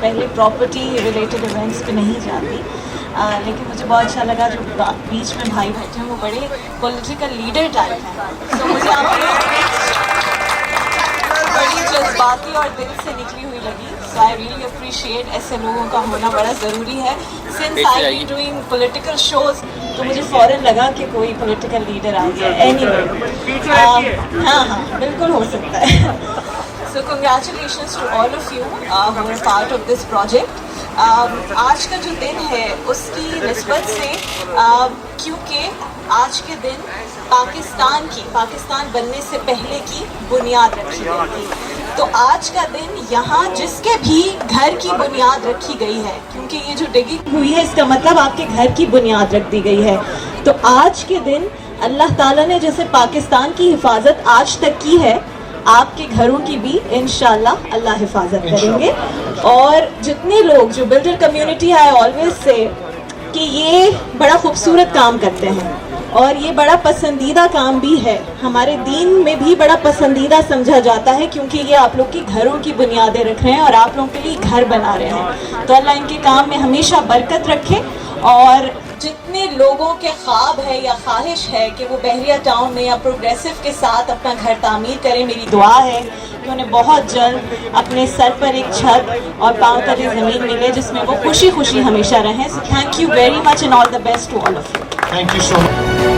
पहले property related events पे नहीं जाती, लेकिन मुझे बहुत अच्छा लगा जो बीच में भाई बैठे हैं वो बड़े पॉलिटिकल लीडर टाइप हैं, तो मुझे आपकी बड़ी जज्बाती और दिल से निकली हुई लगी। सो आई रियली अप्रिशिएट ऐसे लोगों का होना बड़ा ज़रूरी है। Since I be doing political shows तो मुझे फ़ौरन लगा कि कोई पॉलिटिकल लीडर आ गया। एनीवे हाँ बिल्कुल हो सकता है। So congratulations to all of you who are part of this project. आज का जो दिन है उसकी निस्बत से क्योंकि आज के दिन पाकिस्तान बनने से पहले की बुनियाद रखी गई थी, तो आज का दिन यहाँ जिसके भी घर की बुनियाद रखी गई है, क्योंकि ये जो डिगिंग हुई है इसका मतलब आपके घर की बुनियाद रख दी गई है, तो आज के दिन अल्लाह ताला ने जैसे पाकिस्तान की हिफाजत आज तक की है, आपके घरों की भी इंशाल्लाह अल्लाह हिफाजत करेंगे। और जितने लोग जो बिल्डर कम्युनिटी है, ऑलवेज से कि ये बड़ा खूबसूरत काम करते हैं और ये बड़ा पसंदीदा काम भी है, हमारे दीन में भी बड़ा पसंदीदा समझा जाता है, क्योंकि ये आप लोग की घरों की बुनियादें रख रहे हैं और आप लोगों के लिए घर बना रहे हैं। तो अल्लाह इनके काम में हमेशा बरकत रखे और जितने लोगों के ख्वाब है या ख्वाहिश है कि वो बहरिया टाउन में या प्रोग्रेसिव के साथ अपना घर तामीर करें, मेरी दुआ है कि उन्हें बहुत जल्द अपने सर पर एक छत और पांव तले ज़मीन मिले जिसमें वो खुशी खुशी हमेशा रहें। So thank you very much and all the best to all of you. Thank you so much.